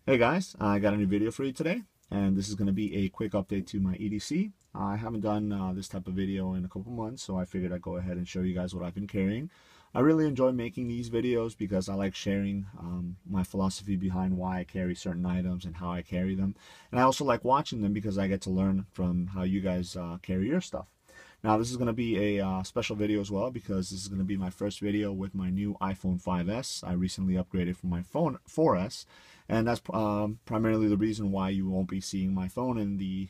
Hey guys, I got a new video for you today, and this is going to be a quick update to my EDC. I haven't done this type of video in a couple months, so I figured I'd go ahead and show you guys what I've been carrying. I really enjoy making these videos because I like sharing my philosophy behind why I carry certain items and how I carry them. And I also like watching them because I get to learn from how you guys carry your stuff. Now this is going to be a special video as well because this is going to be my first video with my new iPhone 5S. I recently upgraded from my phone 4S, and that's primarily the reason why you won't be seeing my phone in the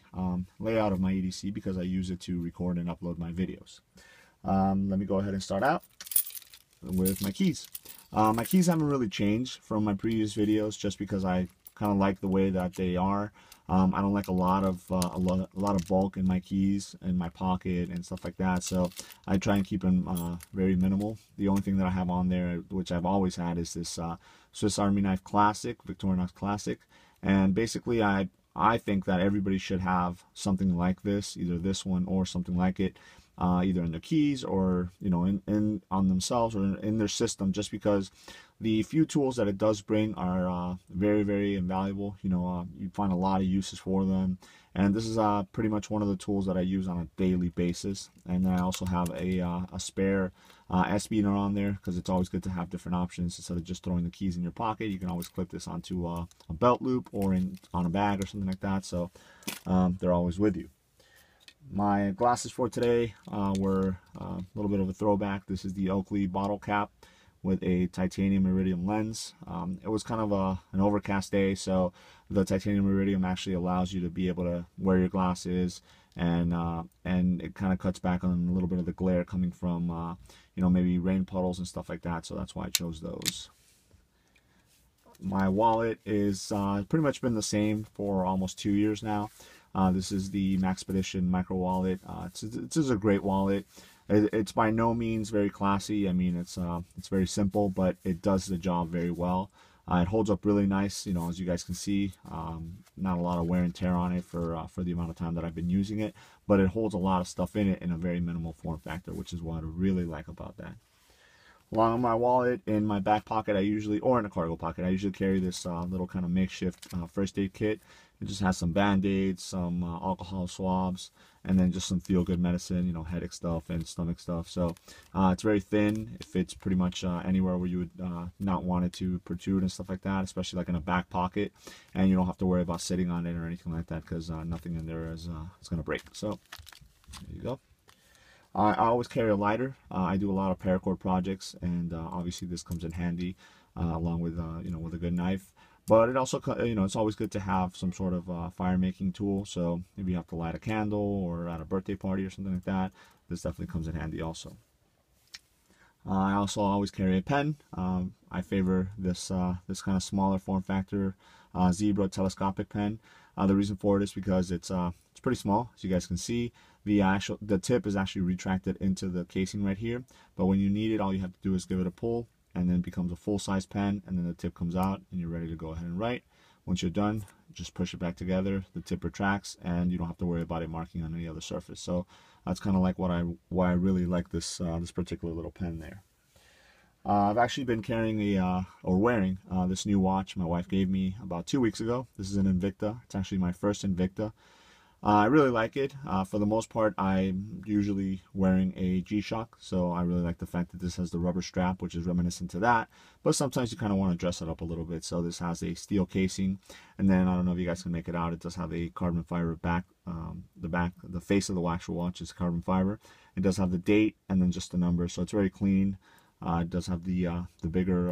layout of my EDC, because I use it to record and upload my videos. Let me go ahead and start out with my keys. My keys haven't really changed from my previous videos just because I kind of like the way that they are. I don't like a lot of bulk in my keys in my pocket and stuff like that, so I try and keep them very minimal. The only thing that I have on there, which I've always had, is this Swiss Army Knife Classic, Victorinox Classic, and basically I think that everybody should have something like this, either this one or something like it, either in their keys or in on themselves or in their system, just because the few tools that it does bring are very, very invaluable. You find a lot of uses for them, and this is pretty much one of the tools that I use on a daily basis. And then I also have a spare S-beater on there, because it's always good to have different options. Instead of just throwing the keys in your pocket, you can always clip this onto a belt loop or on a bag or something like that, so they're always with you. My glasses for today were a little bit of a throwback. This is the Oakley bottle cap with a titanium iridium lens. It was kind of an overcast day, so the titanium iridium actually allows you to be able to wear your glasses, and it kind of cuts back on a little bit of the glare coming from maybe rain puddles and stuff like that, so that's why I chose those. My wallet is pretty much been the same for almost 2 years now. This is the Maxpedition micro wallet. It's a great wallet. It's by no means very classy. I mean, it's very simple, but it does the job very well. It holds up really nice, as you guys can see. Not a lot of wear and tear on it for the amount of time that I've been using it, but it holds a lot of stuff in it in a very minimal form factor, which is what I really like about that. Along with my wallet, in my back pocket, or in a cargo pocket, I usually carry this little kind of makeshift first aid kit. It just has some band-aids, some alcohol swabs, and then just some feel-good medicine, headache stuff and stomach stuff. So it's very thin. It fits pretty much anywhere where you would not want it to protrude and stuff like that, especially like in a back pocket. And you don't have to worry about sitting on it or anything like that, because nothing in there is going to break. So there you go. I always carry a lighter. I do a lot of paracord projects, and obviously this comes in handy along with with a good knife. But it also, it's always good to have some sort of fire making tool. So if you have to light a candle or at a birthday party or something like that, this definitely comes in handy also. I also always carry a pen. I favor this this kind of smaller form factor Zebra Telescopic Pen. The reason for it is because it's pretty small, as you guys can see. The tip is actually retracted into the casing right here, but when you need it, all you have to do is give it a pull, and then it becomes a full-size pen, and then the tip comes out and you're ready to go ahead and write. Once you're done, just push it back together, the tip retracts, and you don't have to worry about it marking on any other surface. So that's kind of like why I really like this this particular little pen there. I've actually been carrying or wearing this new watch my wife gave me about 2 weeks ago. This is an Invicta. It's actually my first Invicta. I really like it. For the most part, I'm usually wearing a G-Shock, so I really like the fact that this has the rubber strap, which is reminiscent to that. But sometimes you kind of want to dress it up a little bit. So this has a steel casing, and then I don't know if you guys can make it out. It does have a carbon fiber back. The face of the actual watch is carbon fiber. It does have the date and then just the number, so it's very clean. It does have the bigger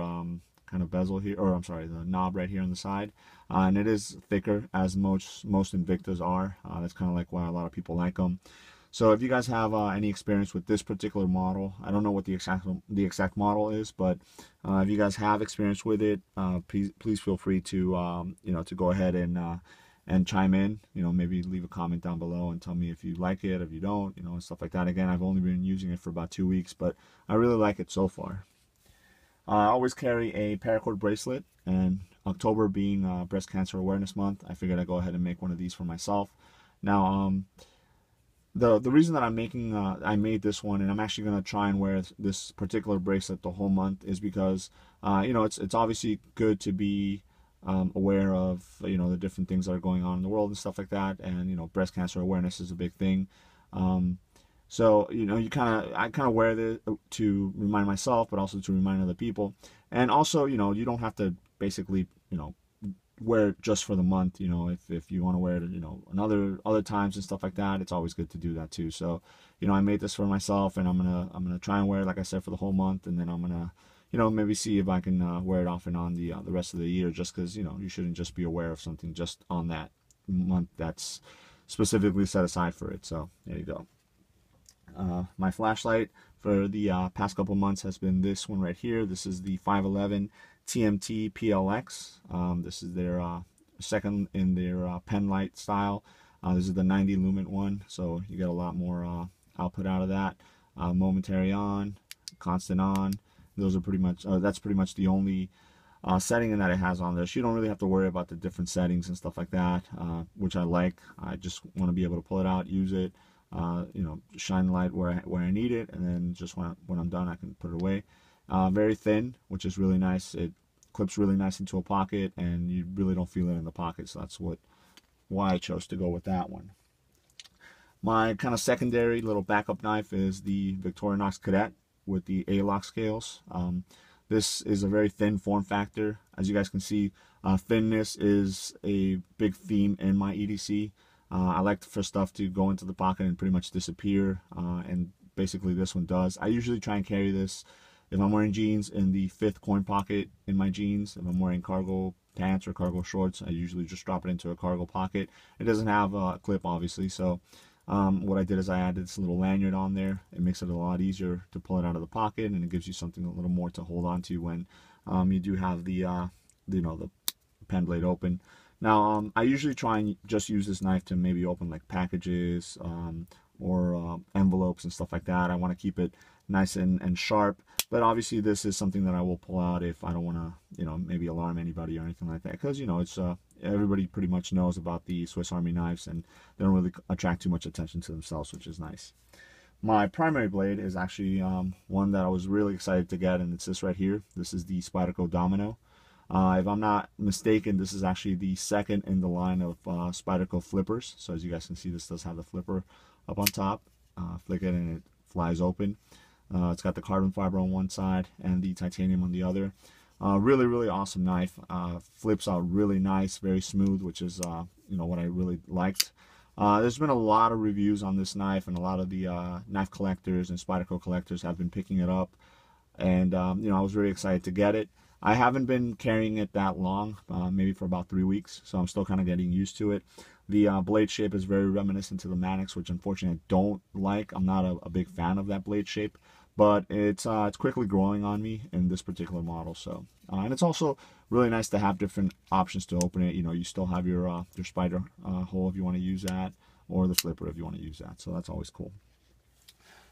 kind of bezel here, or I'm sorry, the knob right here on the side, and it is thicker, as most Invictas are. That's kind of like why a lot of people like them. So if you guys have any experience with this particular model, I don't know what the exact model is, but if you guys have experience with it, please feel free to to go ahead and chime in. Maybe leave a comment down below and tell me if you like it, if you don't, and stuff like that. Again, I've only been using it for about 2 weeks, but I really like it so far. I always carry a Paracord bracelet, and October being Breast Cancer Awareness Month, I figured I'd go ahead and make one of these for myself. Now, the reason that I made this one, and I'm actually going to try and wear this particular bracelet the whole month, is because it's obviously good to be aware of, you know, the different things that are going on in the world and stuff like that. And, you know, breast cancer awareness is a big thing. So, you know, I kind of wear this to remind myself, but also to remind other people. And also, you know, you don't have to basically, you know, wear it just for the month. You know, if you want to wear it, you know, other times and stuff like that, it's always good to do that too. So, you know, I made this for myself, and I'm gonna try and wear it, like I said, for the whole month, and then I'm gonna, you know, maybe see if I can wear it off and on the rest of the year, just because, you know, you shouldn't just be aware of something just on that month that's specifically set aside for it. So there you go. My flashlight for the past couple months has been this one right here. This is the 511 TMT PLX. This is their second in their pen light style. This is the 90 lumen one, so you get a lot more output out of that. Momentary on, constant on. Those are pretty much, that's pretty much the only setting that it has on this. You don't really have to worry about the different settings and stuff like that, which I like. I just want to be able to pull it out, use it, you know, shine light where I need it, and then just when I'm done, I can put it away. Very thin, which is really nice. It clips really nice into a pocket, and you really don't feel it in the pocket. So that's why I chose to go with that one. My kind of secondary little backup knife is the Victorinox Cadet with the A-lock scales. This is a very thin form factor. As you guys can see, thinness is a big theme in my EDC. I like for stuff to go into the pocket and pretty much disappear, and basically this one does. I usually try and carry this, if I'm wearing jeans, in the 5th coin pocket in my jeans. If I'm wearing cargo pants or cargo shorts, I usually just drop it into a cargo pocket. It doesn't have a clip, obviously, so what I did is I added this little lanyard on there. It makes it a lot easier to pull it out of the pocket, and it gives you something a little more to hold on to when you do have the you know, the pen blade open. Now, I usually try and just use this knife to maybe open like packages or envelopes and stuff like that. I want to keep it nice and sharp, but obviously this is something that I will pull out if I don't want to, you know, maybe alarm anybody or anything like that, because, you know, it's everybody pretty much knows about the Swiss Army knives, and they don't really attract too much attention to themselves, which is nice. My primary blade is actually one that I was really excited to get, and it's this right here. This is the Spyderco Domino. If I'm not mistaken, this is actually the second in the line of Spyderco flippers. So as you guys can see, this does have the flipper up on top. Flick it and it flies open. It's got the carbon fiber on one side and the titanium on the other. Really, really awesome knife. Flips out really nice, very smooth, which is you know, what I really liked. There's been a lot of reviews on this knife, and a lot of the knife collectors and Spyderco collectors have been picking it up, and you know, I was very excited to get it. I haven't been carrying it that long, maybe for about 3 weeks, so I'm still kind of getting used to it. The blade shape is very reminiscent to the Manix, which unfortunately I don't like. I'm not a big fan of that blade shape, but it's quickly growing on me in this particular model. So, and it's also really nice to have different options to open it. You know, you still have your spider hole if you want to use that, or the flipper if you want to use that. So that's always cool.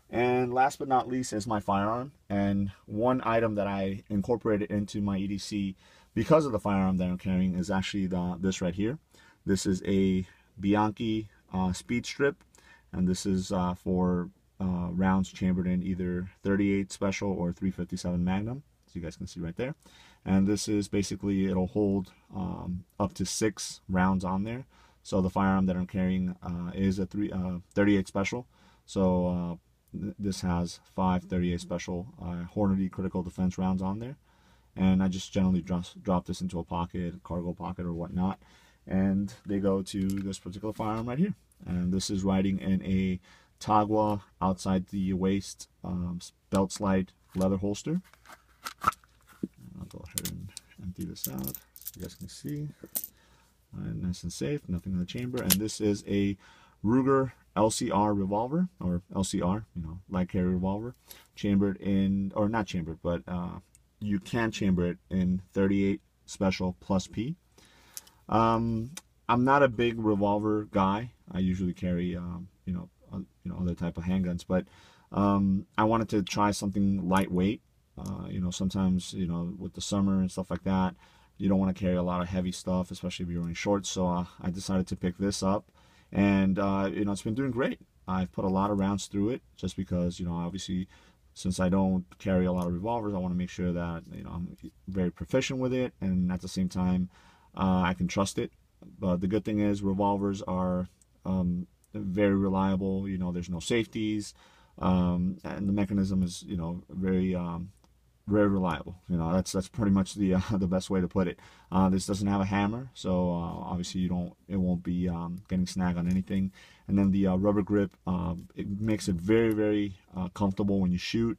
And last but not least is my firearm. And one item that I incorporated into my EDC because of the firearm that I'm carrying is actually this right here. This is a Bianchi speed strip, and this is for rounds chambered in either 38 special or 357 Magnum, as you guys can see right there. And this is basically, it'll hold up to 6 rounds on there. So the firearm that I'm carrying is a 38 special. So this has 5 38 special Hornady critical defense rounds on there. And I just generally drop this into a pocket, cargo pocket or whatnot, and they go to this particular firearm right here. And this is riding in a Tagua outside the waist belt slide leather holster. I'll go ahead and empty this out so you guys can see. Nice and safe, nothing in the chamber. And this is a Ruger Lcr Revolver, or LCR, you know, Lcr Revolver, chambered in, or not chambered, but you can chamber it in 38 special plus P. I'm not a big revolver guy. I usually carry, you know, other type of handguns, but I wanted to try something lightweight. You know, sometimes, you know, with the summer and stuff like that, you don't want to carry a lot of heavy stuff, especially if you're wearing shorts. So I decided to pick this up, and you know, it's been doing great. I've put a lot of rounds through it just because, you know, obviously, since I don't carry a lot of revolvers, I want to make sure that, you know, I'm very proficient with it, and at the same time, I can trust it. But the good thing is revolvers are very reliable. You know, there's no safeties, and the mechanism is, you know, very very reliable. You know, that's pretty much the the best way to put it. This doesn't have a hammer, so obviously it won't be getting snagged on anything. And then the rubber grip, it makes it very, very comfortable when you shoot.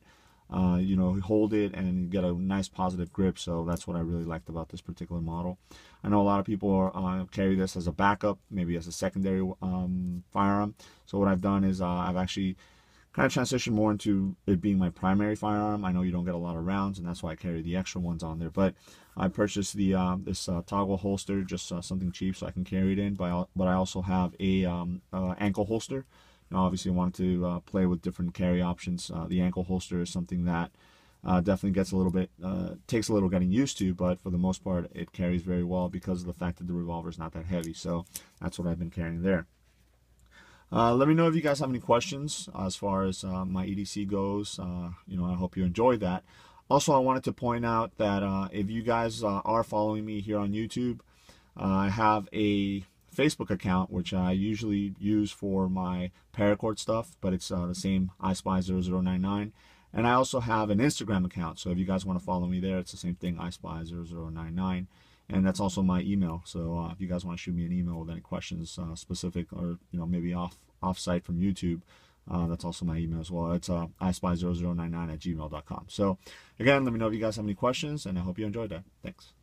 You know, hold it and you get a nice positive grip. So that's what I really liked about this particular model. I know a lot of people carry this as a backup, maybe as a secondary firearm. So what I've done is I've actually kind of transitioned more into it being my primary firearm. I know you don't get a lot of rounds, and that's why I carry the extra ones on there. But I purchased the this toggle holster, just something cheap so I can carry it in. But I also have a ankle holster. You know, obviously, I wanted to play with different carry options. The ankle holster is something that definitely gets a little bit, takes a little getting used to, but for the most part, it carries very well because of the fact that the revolver is not that heavy. So that's what I've been carrying there. Let me know if you guys have any questions as far as my EDC goes. You know, I hope you enjoyed that. Also, I wanted to point out that if you guys are following me here on YouTube, I have a Facebook account, which I usually use for my paracord stuff, but it's the same iSpy0099. And I also have an Instagram account, so if you guys want to follow me there, it's the same thing, iSpy0099. And that's also my email. So if you guys want to shoot me an email with any questions specific, or you know, maybe off-site from YouTube, that's also my email as well. It's iSpy0099@gmail.com. So again, let me know if you guys have any questions, and I hope you enjoyed that. Thanks.